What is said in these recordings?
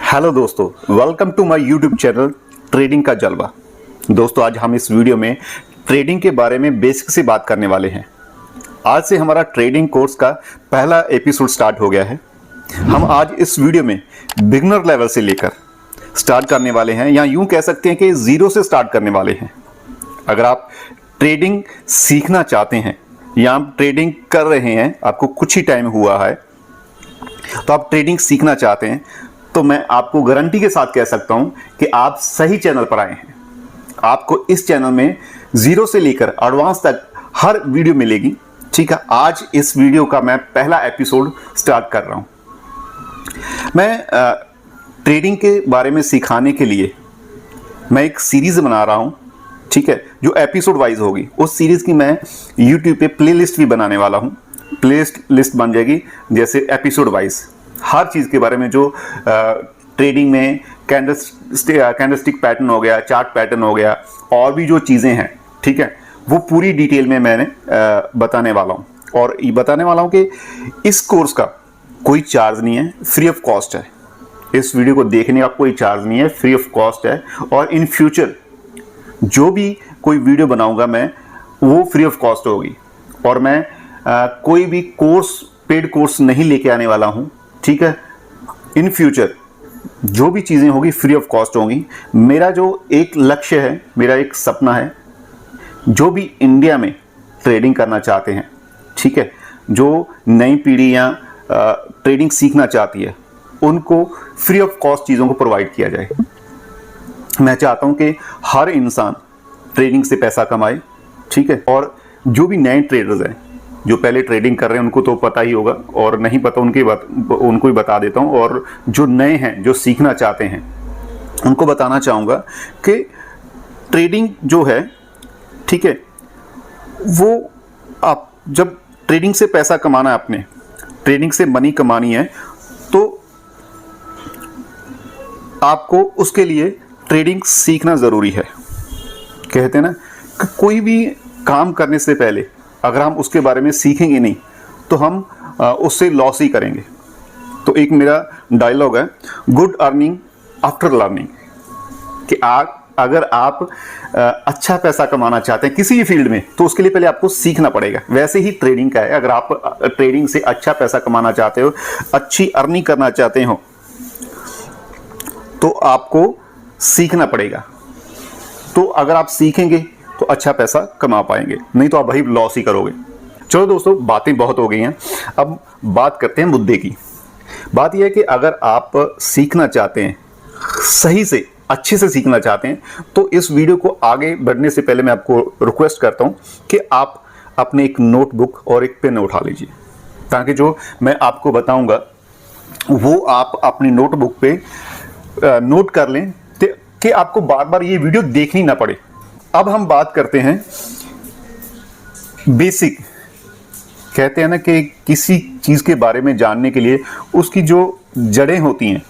Hello दोस्तों, welcome to my YouTube channel trading का जलवा। दोस्तों, आज हम इस वीडियो में ट्रेडिंग के बारे में बेसिक से बात करने वाले हैं। आज से हमारा ट्रेडिंग कोर्स का पहला एपिसोड स्टार्ट हो गया है। हम आज इस वीडियो में बिगिनर लेवल से लेकर स्टार्ट करने वाले हैं, या यूं कह सकते हैं कि जीरो से स्टार्ट करने वाले हैं। अगर आप ट्रेडिंग सीखना चाहते हैं या आप ट्रेडिंग कर रहे हैं, आपको कुछ ही टाइम हुआ है तो आप ट्रेडिंग सीखना चाहते हैं, तो मैं आपको गारंटी के साथ कह सकता हूं कि आप सही चैनल पर आए हैं। आपको इस चैनल में जीरो से लेकर एडवांस तक हर वीडियो मिलेगी। ठीक है, आज इस वीडियो का मैं पहला एपिसोड स्टार्ट कर रहा हूं। मैं ट्रेडिंग के बारे में सिखाने के लिए मैं एक सीरीज बना रहा हूं, ठीक है, जो एपिसोड वाइज होगी। उस सीरीज की मैं यूट्यूब पे प्लेलिस्ट भी बनाने वाला हूं। प्लेलिस्ट बन जाएगी जैसे एपिसोड वाइज, हर चीज़ के बारे में जो ट्रेडिंग में कैंडलस्टिक पैटर्न हो गया, चार्ट पैटर्न हो गया, और भी जो चीज़ें हैं, ठीक है, वो पूरी डिटेल में मैंने बताने वाला हूँ। और ये बताने वाला हूँ कि इस कोर्स का कोई चार्ज नहीं है, फ्री ऑफ कॉस्ट है। इस वीडियो को देखने का कोई चार्ज नहीं है, फ्री ऑफ कॉस्ट है। और इन फ्यूचर जो भी कोई वीडियो बनाऊंगा मैं, वो फ्री ऑफ कॉस्ट होगी। और मैं कोई भी कोर्स, पेड कोर्स नहीं लेके आने वाला हूँ, ठीक है। इन फ्यूचर जो भी चीज़ें होगी फ्री ऑफ कॉस्ट होंगी। मेरा जो एक लक्ष्य है, मेरा एक सपना है, जो भी इंडिया में ट्रेडिंग करना चाहते हैं, ठीक है, जो नई पीढ़ी या ट्रेडिंग सीखना चाहती है, उनको फ्री ऑफ कॉस्ट चीज़ों को प्रोवाइड किया जाए। मैं चाहता हूं कि हर इंसान ट्रेडिंग से पैसा कमाए, ठीक है। और जो भी नए ट्रेडर्स हैं, जो पहले ट्रेडिंग कर रहे हैं, उनको तो पता ही होगा, और नहीं पता उनको ही बता देता हूं। और जो नए हैं, जो सीखना चाहते हैं, उनको बताना चाहूँगा कि ट्रेडिंग जो है, ठीक है, वो आप जब ट्रेडिंग से पैसा कमाना है, आपने ट्रेडिंग से मनी कमानी है, तो आपको उसके लिए ट्रेडिंग सीखना ज़रूरी है। कहते हैं ना कि कोई भी काम करने से पहले अगर हम उसके बारे में सीखेंगे नहीं, तो हम उससे लॉस ही करेंगे। तो एक मेरा डायलॉग है, गुड अर्निंग आफ्टर लर्निंग, कि अगर आप अच्छा पैसा कमाना चाहते हैं किसी भी फील्ड में, तो उसके लिए पहले आपको सीखना पड़ेगा। वैसे ही ट्रेडिंग का है, अगर आप ट्रेडिंग से अच्छा पैसा कमाना चाहते हो, अच्छी अर्निंग करना चाहते हो, तो आपको सीखना पड़ेगा। तो अगर आप सीखेंगे तो अच्छा पैसा कमा पाएंगे, नहीं तो आप भाई लॉस ही करोगे। चलो दोस्तों, बातें बहुत हो गई हैं, अब बात करते हैं मुद्दे की। बात यह है कि अगर आप सीखना चाहते हैं, सही से अच्छे से सीखना चाहते हैं, तो इस वीडियो को आगे बढ़ने से पहले मैं आपको रिक्वेस्ट करता हूं कि आप अपने एक नोटबुक और एक पेन उठा लीजिए, ताकि जो मैं आपको बताऊंगा वो आप अपनी नोटबुक पे नोट कर लें, कि आपको बार बार ये वीडियो देखनी ना पड़े। अब हम बात करते हैं बेसिक। कहते हैं ना कि किसी चीज़ के बारे में जानने के लिए उसकी जो जड़ें होती हैं,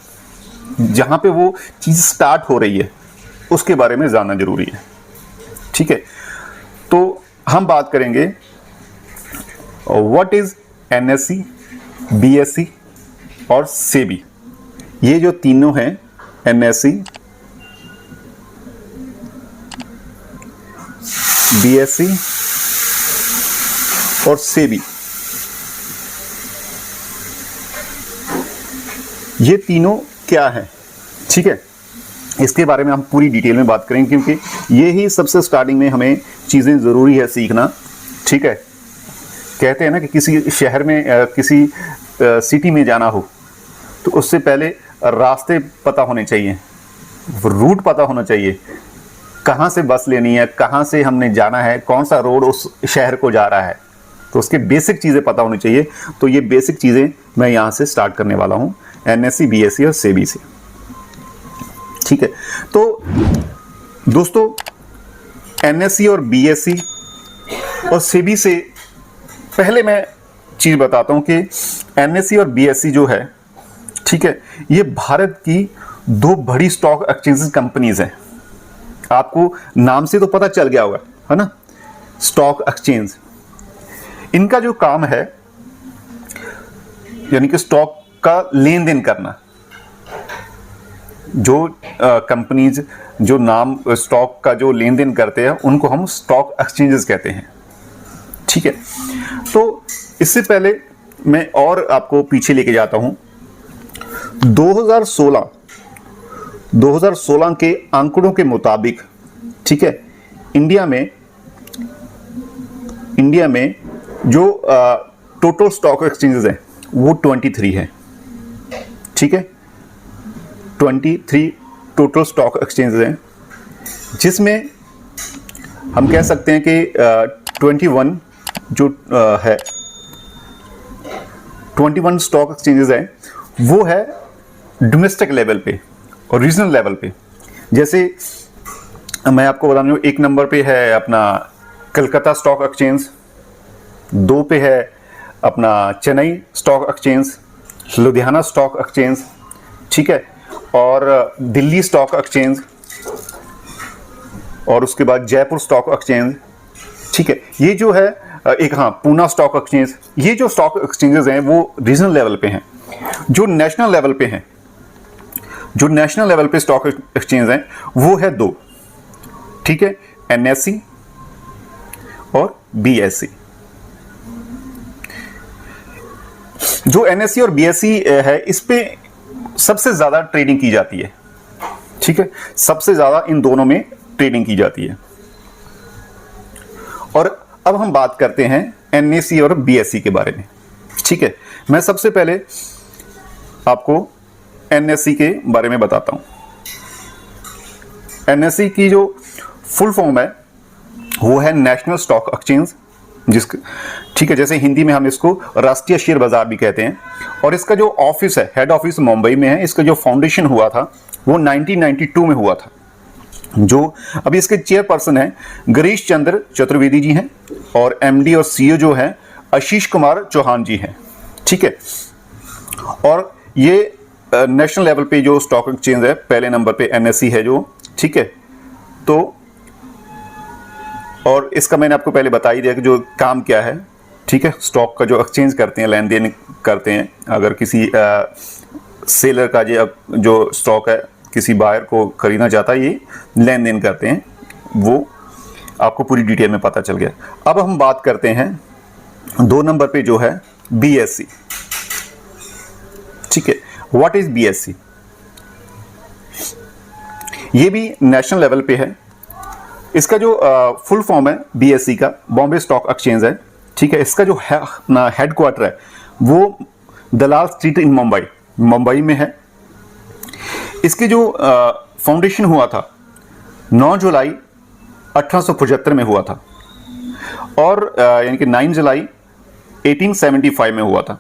जहाँ पे वो चीज़ स्टार्ट हो रही है, उसके बारे में जानना जरूरी है, ठीक है। तो हम बात करेंगे व्हाट इज एनएससी, बीएससी और सेबी। ये जो तीनों हैं, एनएससी, बीएससी और सेबी, ये तीनों क्या है, ठीक है, इसके बारे में हम पूरी डिटेल में बात करेंगे, क्योंकि ये ही सबसे स्टार्टिंग में हमें चीज़ें ज़रूरी है सीखना, ठीक है। कहते हैं ना कि किसी शहर में, किसी सिटी में जाना हो, तो उससे पहले रास्ते पता होने चाहिए, रूट पता होना चाहिए, कहाँ से बस लेनी है, कहाँ से हमने जाना है, कौन सा रोड उस शहर को जा रहा है, तो उसके बेसिक चीज़ें पता होनी चाहिए। तो ये बेसिक चीज़ें मैं यहाँ से स्टार्ट करने वाला हूँ, एनएससी, बीएससी और सेबी से, ठीक है। तो दोस्तों, एनएससी और बीएससी और सेबी से पहले मैं चीज़ बताता हूँ कि एनएससी और बीएससी जो है, ठीक है, ये भारत की दो बड़ी स्टॉक एक्सचेंज कंपनीज हैं। आपको नाम से तो पता चल गया होगा, है ना, स्टॉक एक्सचेंज। इनका जो काम है, यानी कि स्टॉक का लेन देन करना, जो कंपनीज जो नाम स्टॉक का जो लेन देन करते हैं उनको हम स्टॉक एक्सचेंजेस कहते हैं। ठीक है, तो इससे पहले मैं और आपको पीछे लेके जाता हूं। 2016 के आंकड़ों के मुताबिक, ठीक है, इंडिया में जो टोटल स्टॉक एक्सचेंजेस हैं वो 23 है। ठीक है, 23 टोटल स्टॉक एक्सचेंजेस हैं, जिसमें हम कह सकते हैं कि 21 जो है 21 स्टॉक एक्सचेंजेस हैं वो है डोमेस्टिक लेवल पे और रीजनल लेवल पे। जैसे मैं आपको बता दूं, 1 नंबर पे है अपना कलकत्ता स्टॉक एक्सचेंज, 2 पे है अपना Chennai stock exchange, Ludhiana stock exchange, ठीक है, और दिल्ली स्टॉक एक्सचेंज, और उसके बाद जयपुर स्टॉक एक्सचेंज। ठीक है, ये जो है एक, हाँ, पूना स्टॉक एक्सचेंज। ये जो स्टॉक एक्सचेंजेस हैं वो रीजनल लेवल पे हैं। जो नेशनल लेवल पे हैं, जो नेशनल लेवल पे स्टॉक एक्सचेंज हैं वो है 2, ठीक है, NSE और BSE। जो NSE और BSE है, इस पे सबसे ज्यादा ट्रेडिंग की जाती है। ठीक है, सबसे ज्यादा इन दोनों में ट्रेडिंग की जाती है। और अब हम बात करते हैं NSE और BSE के बारे में। ठीक है, मैं सबसे पहले आपको NSE के बारे में बताता हूं। NSE की जो फुल फॉर्म है वो है नेशनल स्टॉक एक्सचेंज, ठीक है, जैसे हिंदी में हम इसको राष्ट्रीय शेयर बाजार भी कहते हैं। और इसका जो ऑफिस है, हेड ऑफिस मुंबई में है। इसका जो फाउंडेशन हुआ था वो 1992 में हुआ था। जो अभी इसके चेयरपर्सन हैं गिरीश चंद्र चतुर्वेदी जी हैं, और MD और CEO जो हैं आशीष कुमार चौहान जी हैं। ठीक है, और ये नेशनल लेवल पे जो स्टॉक एक्सचेंज है, पहले नंबर पे NSE है जो, ठीक है। तो और इसका मैंने आपको पहले बता ही दिया कि जो काम क्या है। ठीक है, स्टॉक का जो एक्सचेंज करते हैं, लेन देन करते हैं। अगर किसी सेलर का जो स्टॉक है किसी बायर को खरीदना चाहता है, ये लेन देन करते हैं, वो आपको पूरी डिटेल में पता चल गया। अब हम बात करते हैं 2 नंबर पे जो है BSE। ठीक है, व्हाट इज BSE? ये भी नेशनल लेवल पे है। इसका जो फुल फॉर्म है BSE का, बॉम्बे स्टॉक एक्सचेंज है। ठीक है, इसका जो है अपना हेडक्वार्टर है वो दलाल स्ट्रीट इन मुंबई में है। इसके जो फाउंडेशन हुआ था 9 जुलाई 1875 में हुआ था, और यानी कि 9 जुलाई 1875 में हुआ था।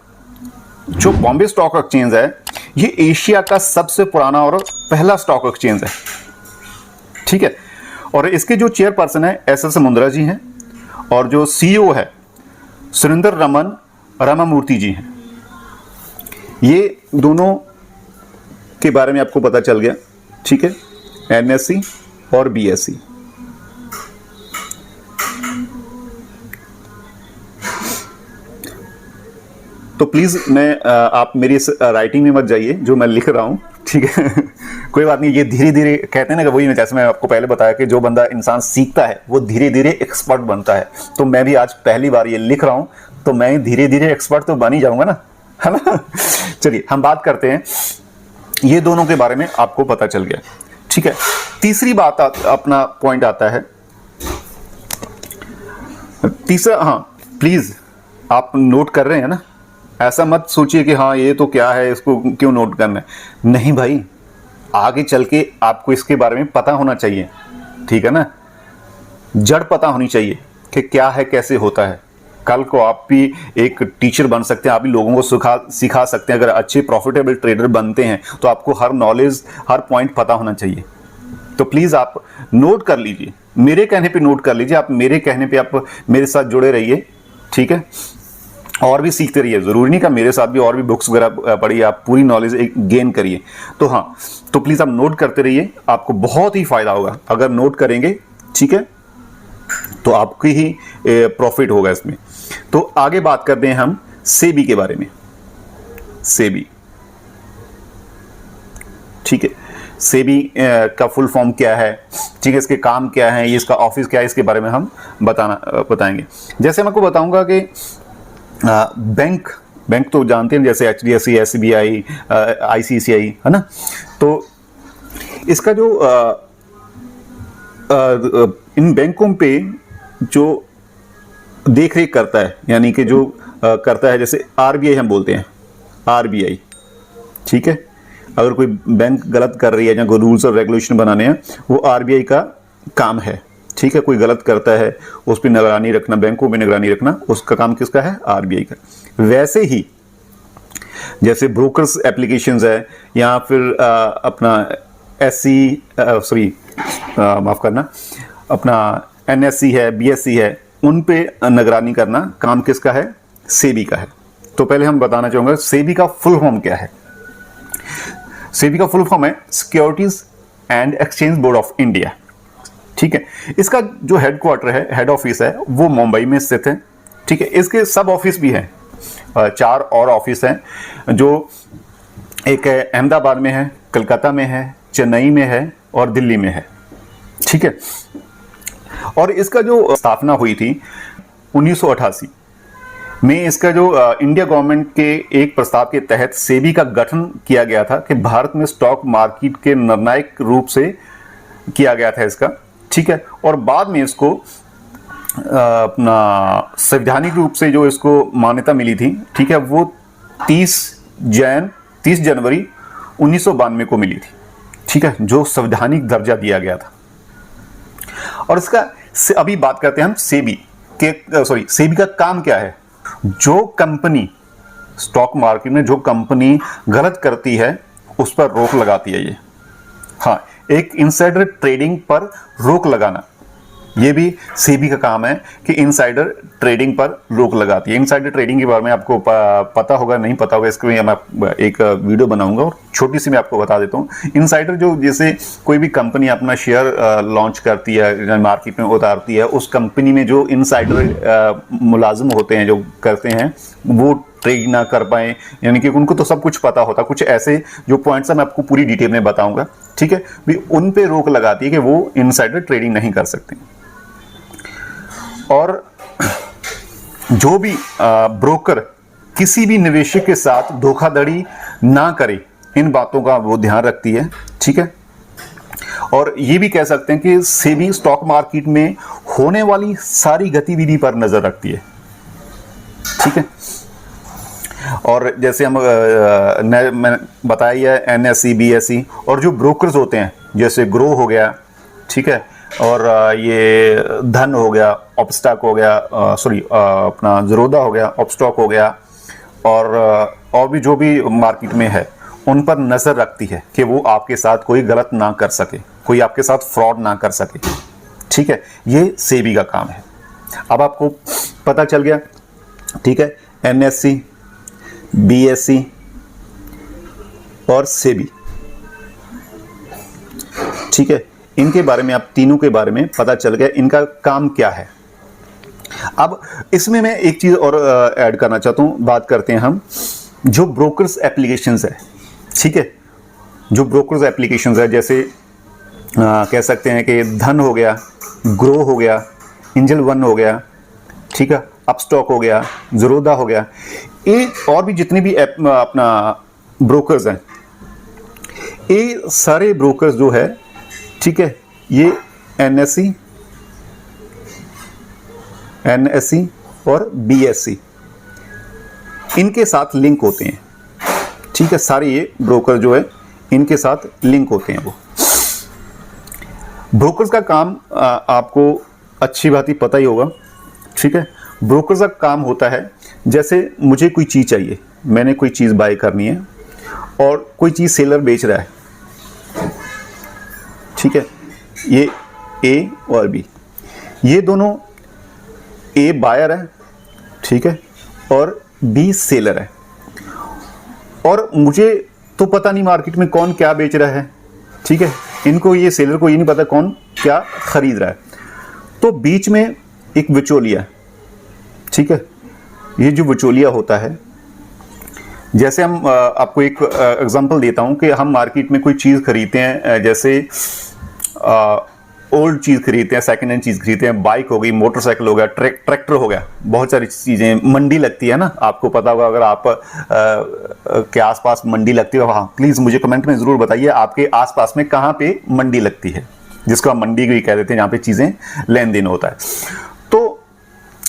जो बॉम्बे स्टॉक एक्सचेंज है ये एशिया का सबसे पुराना और पहला स्टॉक एक्सचेंज है। ठीक है, और इसके जो चेयरपर्सन है SS मुंद्रा जी हैं, और जो CEO है सुरेंद्र रामामूर्ति जी हैं। ये दोनों के बारे में आपको पता चल गया। ठीक है, NSE और BSE। तो प्लीज आप मेरी इस राइटिंग में मत जाइए जो मैं लिख रहा हूं। ठीक है कोई बात नहीं, ये धीरे धीरे कहते हैं ना कि वही, जैसे मैं आपको पहले बताया कि जो बंदा इंसान सीखता है वो धीरे धीरे एक्सपर्ट बनता है। तो मैं भी आज पहली बार ये लिख रहा हूं, तो मैं धीरे धीरे एक्सपर्ट तो बन ही जाऊंगा ना, है ना। चलिए हम बात करते हैं, ये दोनों के बारे में आपको पता चल गया। ठीक है, तीसरी बात अपना पॉइंट आता है तीसरा। हाँ, प्लीज आप नोट कर रहे हैं ना, ऐसा मत सोचिए कि हाँ ये तो क्या है, इसको क्यों नोट करना है। नहीं भाई, आगे चल के आपको इसके बारे में पता होना चाहिए। ठीक है ना, जड़ पता होनी चाहिए कि क्या है, कैसे होता है। कल को आप भी एक टीचर बन सकते हैं, आप भी लोगों को सिखा सकते हैं। अगर अच्छे प्रॉफिटेबल ट्रेडर बनते हैं तो आपको हर नॉलेज, हर पॉइंट पता होना चाहिए। तो प्लीज आप नोट कर लीजिए, मेरे कहने पे नोट कर लीजिए। आप मेरे कहने पे आप मेरे साथ जुड़े रहिए। ठीक है, और भी सीखते रहिए। जरूरी नहीं कि मेरे साथ भी और भी बुक्स वगैरह पढ़िए, आप पूरी नॉलेज गेन करिए। तो हाँ, तो प्लीज आप नोट करते रहिए, आपको बहुत ही फायदा होगा अगर नोट करेंगे। ठीक है, तो आपकी ही प्रॉफिट होगा इसमें। तो आगे बात करते हैं हम सेबी के बारे में। सेबी, ठीक है, सेबी का फुल फॉर्म क्या है, ठीक है, इसके काम क्या है, ये इसका ऑफिस क्या है, इसके बारे में हम बताएंगे। जैसे मैं आपको बताऊंगा कि बैंक तो जानते हैं, जैसे HDFC, SBI, ICICI, है ना। तो इसका जो इन बैंकों पे जो देख रेख करता है, यानी कि जो करता है, जैसे RBI हम बोलते हैं, RBI, ठीक है। अगर कोई बैंक गलत कर रही है या कोई रूल्स और रेगुलेशन बनाने हैं, वो RBI का काम है, ठीक है। कोई गलत करता है, उस पर निगरानी रखना, बैंकों पे निगरानी रखना, उसका काम किसका है? RBI का। वैसे ही जैसे ब्रोकर्स एप्लीकेशंस है, या फिर अपना माफ करना, अपना NSE है, BSE है, उन पे निगरानी करना काम किसका है? सेबी का है। तो पहले हम बताना चाहूंगा सेबी का फुल फॉर्म क्या है। सेबी का फुल फॉर्म है securities and exchange board of India, ठीक है। इसका जो हेडक्वार्टर है, हेड ऑफिस है, वो मुंबई में स्थित है, ठीक है। इसके सब ऑफिस भी हैं, 4 और ऑफिस हैं, जो एक अहमदाबाद में है, कलकत्ता में है, चेन्नई में है और दिल्ली में है, ठीक है। और इसका जो स्थापना हुई थी 1988 में, इसका जो इंडिया गवर्नमेंट के एक प्रस्ताव के तहत सेबी का गठन किया गया था कि भारत में स्टॉक मार्केट के निर्णायक रूप से किया गया था इसका, ठीक है। और बाद में इसको अपना संवैधानिक रूप से जो इसको मान्यता मिली थी, ठीक है, वो 30 जनवरी 1992 को मिली थी, ठीक है, जो संवैधानिक दर्जा दिया गया था। और इसका अभी बात करते हैं हम सेबी का काम क्या है। जो कंपनी स्टॉक मार्केट में जो कंपनी गलत करती है, उस पर रोक लगाती है ये। हाँ, एक इनसाइडर ट्रेडिंग पर रोक लगाना, ये भी सेबी का काम है कि इनसाइडर ट्रेडिंग पर रोक लगाती है। इनसाइडर ट्रेडिंग के बारे में आपको पता होगा, नहीं पता होगा, इसके लिए मैं एक वीडियो बनाऊंगा और छोटी सी मैं आपको बता देता हूँ। इनसाइडर जो, जैसे कोई भी कंपनी अपना शेयर लॉन्च करती है, मार्केट में उतारती है, उस कंपनी में जो इनसाइडर मुलाजिम होते हैं, जो करते हैं, वो ट्रेड ना कर पाए, यानी कि उनको तो सब कुछ पता होता। कुछ ऐसे जो पॉइंट्स मैं आपको पूरी डिटेल में बताऊंगा, ठीक है, भी उन पे रोक लगाती है कि वो इनसाइडर ट्रेडिंग नहीं कर सकते। और जो भी ब्रोकर किसी भी निवेशक के साथ धोखाधड़ी ना करे, इन बातों का वो ध्यान रखती है, ठीक है। और ये भी कह सकते हैं कि सेबी स्टॉक मार्केट में होने वाली सारी गतिविधि पर नजर रखती है, ठीक है। और जैसे मैंने बताया है NSE, BSE, और जो ब्रोकर्स होते हैं, जैसे ग्रो हो गया, ठीक है, और ये धन हो गया, ऑपस्टॉक हो गया, अपना ज़रोदा हो गया, ऑपस्टॉक हो गया, और भी जो भी मार्केट में है, उन पर नज़र रखती है कि वो आपके साथ कोई गलत ना कर सके, कोई आपके साथ फ्रॉड ना कर सके, ठीक है। ये सेबी का काम है। अब आपको पता चल गया, ठीक है, NSE, BSE और सेबी, ठीक है, इनके बारे में, आप तीनों के बारे में पता चल गया, इनका काम क्या है। अब इसमें मैं एक चीज और ऐड करना चाहता हूं। बात करते हैं हम जो ब्रोकर्स एप्लीकेशंस है, ठीक है, जो ब्रोकर्स एप्लीकेशंस है, जैसे कह सकते हैं कि धन हो गया, ग्रो हो गया, एंजल वन हो गया, ठीक है, अपस्टॉक हो गया, ज़रोदा हो गया, ये और भी जितने भी अपना ब्रोकर्स हैं, ये सारे ब्रोकर्स जो है, ठीक है, ये NSE और BSE, इनके साथ लिंक होते हैं, ठीक है। सारे ये ब्रोकर जो है, इनके साथ लिंक होते हैं। वो ब्रोकर्स का काम आपको अच्छी बात ही पता ही होगा, ठीक है। ब्रोकर्स का काम होता है, जैसे मुझे कोई चीज़ चाहिए, मैंने कोई चीज़ बाय करनी है और कोई चीज़ सेलर बेच रहा है, ठीक है, ये A और B, ये दोनों A बायर है, ठीक है, और B सेलर है। और मुझे तो पता नहीं मार्केट में कौन क्या बेच रहा है, ठीक है, इनको, ये सेलर को ये नहीं पता कौन क्या खरीद रहा है। तो बीच में एक बिचौलिया, ठीक है, ये जो बिचौलिया होता है, जैसे हम आपको एक एग्जांपल देता हूं कि हम मार्केट में कोई चीज़ खरीदते हैं, जैसे ओल्ड चीज़ खरीदते हैं, सेकंड हैंड चीज़ खरीदते हैं, बाइक हो गई, मोटरसाइकिल हो गया, ट्रैक्टर हो गया, बहुत सारी चीज़ें, मंडी लगती है ना, आपको पता होगा, अगर आप के आसपास मंडी लगती है, हाँ प्लीज़ मुझे कमेंट में ज़रूर बताइए आपके आसपास में कहाँ पे मंडी लगती है, जिसको हम मंडी भी कह देते हैं, जहाँ पे चीज़ें लेन देन होता है। तो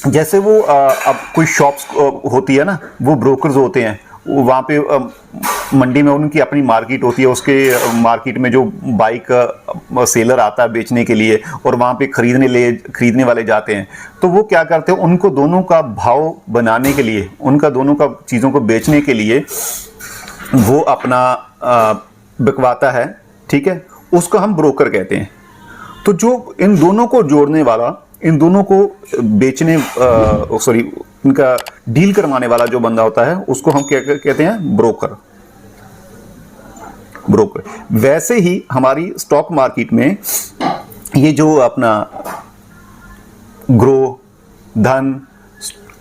जैसे वो अब कोई शॉप्स होती है ना, वो ब्रोकर्स होते हैं, वहाँ पे मंडी में उनकी अपनी मार्केट होती है, उसके मार्केट में जो बाइक सेलर आता है बेचने के लिए और वहाँ पे खरीदने वाले जाते हैं, तो वो क्या करते हैं, उनको दोनों का भाव बनाने के लिए, उनका दोनों का चीज़ों को बेचने के लिए वो अपना बिकवाता है, ठीक है, उसको हम ब्रोकर कहते हैं। तो जो इन दोनों को जोड़ने वाला, इन दोनों को बेचने इनका डील करवाने वाला जो बंदा होता है, उसको हम क्या कहते हैं, ब्रोकर। वैसे ही हमारी स्टॉक मार्केट में ये जो अपना ग्रो, धन,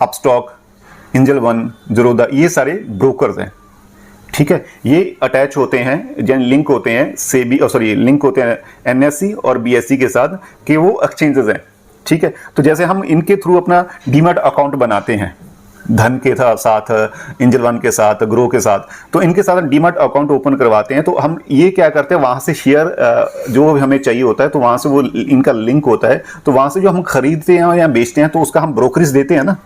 अपस्टॉक, एंजल वन, ज़ीरोधा, ये सारे ब्रोकर्स हैं, ठीक है। ये अटैच होते हैं, लिंक होते हैं लिंक होते हैं NSE और BSE के साथ, कि वो एक्सचेंजेस हैं, ठीक है। तो जैसे हम इनके थ्रू अपना डीमैट अकाउंट बनाते हैं, धन के साथ, एंजल वन के साथ, ग्रो के साथ, तो इनके साथ डीमैट अकाउंट ओपन करवाते हैं। तो हम ये क्या करते हैं, वहाँ से शेयर जो हमें चाहिए होता है, तो वहाँ से वो इनका लिंक होता है, तो वहाँ से जो हम खरीदते हैं या बेचते हैं, तो उसका हम ब्रोकरेज देते हैं ना,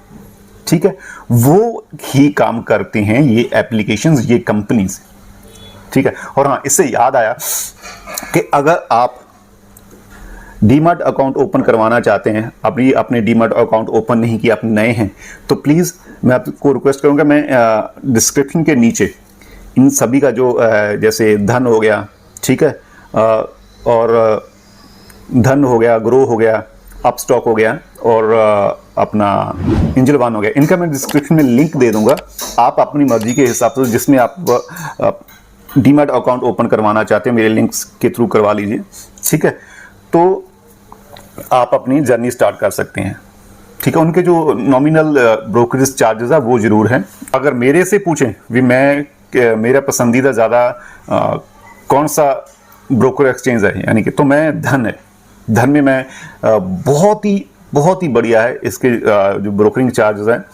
ठीक है। वो ही काम करते हैं ये एप्लीकेशंस, ये कंपनीज, ठीक है। और हाँ, इससे याद आया कि अगर आप डीमैट अकाउंट ओपन करवाना चाहते हैं, अभी अपने डीमैट अकाउंट ओपन नहीं किया, आप नए हैं, तो प्लीज़ मैं आपको रिक्वेस्ट करूंगा, मैं डिस्क्रिप्शन के नीचे इन सभी का जो जैसे धन हो गया, ठीक है, और धन हो गया, ग्रो हो गया, अपस्टॉक हो गया, और अपना एंजल वन हो गया, इनका मैं डिस्क्रिप्शन में लिंक दे दूंगा। आप अपनी मर्जी के हिसाब से जिसमें आप डीमैट अकाउंट ओपन करवाना चाहते हैं, मेरे लिंक्स के थ्रू करवा लीजिए, ठीक है। तो आप अपनी जर्नी स्टार्ट कर सकते हैं, ठीक है। उनके जो नॉमिनल ब्रोकरेज चार्जेस है वो जरूर हैं। अगर मेरे से पूछें भी मेरा पसंदीदा ज़्यादा कौन सा ब्रोकर एक्सचेंज है, यानी कि, तो मैं धन में मैं बहुत ही बढ़िया है। इसके जो ब्रोकरिंग चार्जेस हैं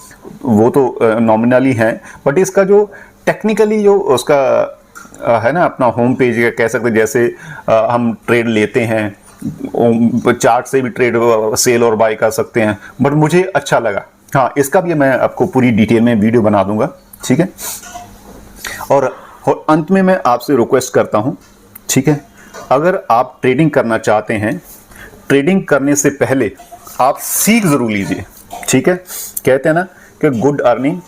वो तो नॉमिनली हैं, बट इसका जो टेक्निकली जो उसका है ना, अपना होम पेज कह सकते हैं, जैसे हम ट्रेड लेते हैं, चार्ट से भी ट्रेड सेल और बाय कर सकते हैं, बट मुझे अच्छा लगा। हाँ, इसका भी मैं आपको पूरी डिटेल में वीडियो बना दूंगा, ठीक है। और अंत में मैं आपसे रिक्वेस्ट करता हूं, ठीक है, अगर आप ट्रेडिंग करना चाहते हैं, ट्रेडिंग करने से पहले आप सीख जरूर लीजिए, ठीक है। कहते हैं ना कि गुड अर्निंग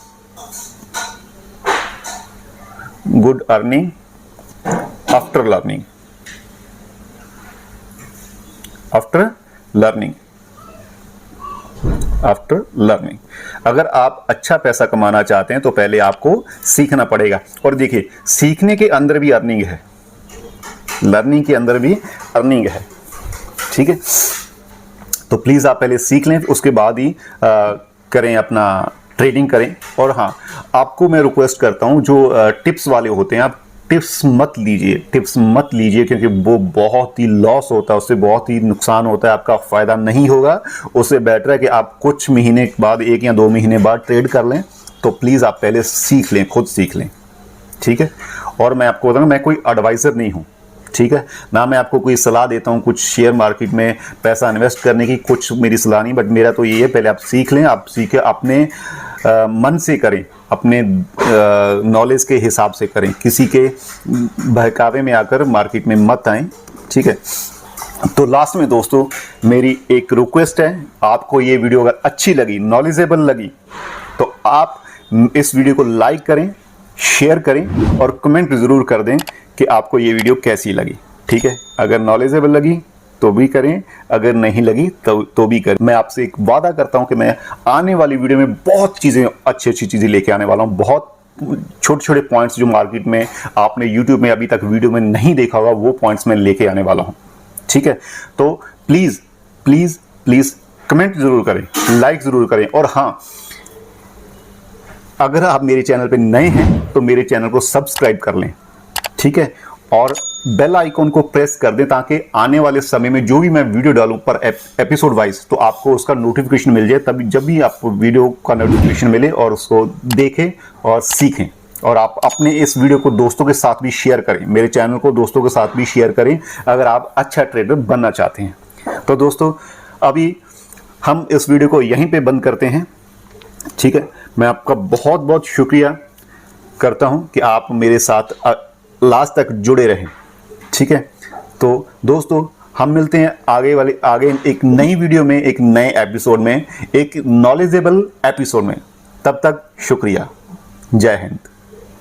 आफ्टर लर्निंग। अगर आप अच्छा पैसा कमाना चाहते हैं तो पहले आपको सीखना पड़ेगा। और देखिए, सीखने के अंदर भी अर्निंग है, लर्निंग के अंदर भी अर्निंग है, ठीक है। तो प्लीज़ आप पहले सीख लें, उसके बाद ही करें, अपना ट्रेडिंग करें। और हाँ, आपको मैं रिक्वेस्ट करता हूं, जो टिप्स वाले होते हैं, आप टिप्स मत लीजिए, क्योंकि वो बहुत ही लॉस होता है, उससे बहुत ही नुकसान होता है, आपका फ़ायदा नहीं होगा। उससे बेटर है कि आप कुछ महीने बाद, 1 या 2 महीने बाद ट्रेड कर लें। तो प्लीज़ आप पहले सीख लें, खुद सीख लें, ठीक है। और मैं आपको बताऊँ, मैं कोई एडवाइज़र नहीं हूँ, ठीक है ना, मैं आपको कोई सलाह देता हूँ कुछ शेयर मार्केट में पैसा इन्वेस्ट करने की, कुछ मेरी सलाह नहीं, बट मेरा तो ये है, पहले आप सीख लें, आप सीखे अपने मन से करें, अपने नॉलेज के हिसाब से करें, किसी के बहकावे में आकर मार्केट में मत आएं, ठीक है। तो लास्ट में दोस्तों, मेरी एक रिक्वेस्ट है, आपको ये वीडियो अगर अच्छी लगी, नॉलेजेबल लगी, तो आप इस वीडियो को लाइक करें, शेयर करें और कमेंट ज़रूर कर दें कि आपको ये वीडियो कैसी लगी, ठीक है। अगर नॉलेजेबल लगी तो भी करें, अगर नहीं लगी तो भी करें। मैं आपसे एक वादा करता हूं कि मैं आने वाली वीडियो में बहुत चीज़ें, अच्छी चीज़ें लेके आने वाला हूं। बहुत छोटे पॉइंट्स जो मार्केट में आपने यूट्यूब में अभी तक वीडियो में नहीं देखा होगा, वो पॉइंट्स मैं लेके आने वाला हूं, ठीक है। तो प्लीज़ कमेंट ज़रूर करें, लाइक ज़रूर करें। और हाँ, अगर आप मेरे चैनल पे नए हैं तो मेरे चैनल को सब्सक्राइब कर लें, ठीक है, और बेल आइकॉन को प्रेस कर दें ताकि आने वाले समय में जो भी मैं वीडियो डालूं पर एपिसोड वाइज तो आपको उसका नोटिफिकेशन मिल जाए, तभी जब भी आपको वीडियो का नोटिफिकेशन मिले और उसको देखें और सीखें। और आप अपने इस वीडियो को दोस्तों के साथ भी शेयर करें, मेरे चैनल को दोस्तों के साथ भी शेयर करें अगर आप अच्छा ट्रेडर बनना चाहते हैं। तो दोस्तों अभी हम इस वीडियो को यहीं पे बंद करते हैं, ठीक है। मैं आपका बहुत बहुत शुक्रिया करता हूं कि आप मेरे साथ लास्ट तक जुड़े रहें, ठीक है। तो दोस्तों हम मिलते हैं आगे एक नई वीडियो में, एक नए एपिसोड में, एक नॉलेजेबल एपिसोड में। तब तक शुक्रिया। जय हिंद।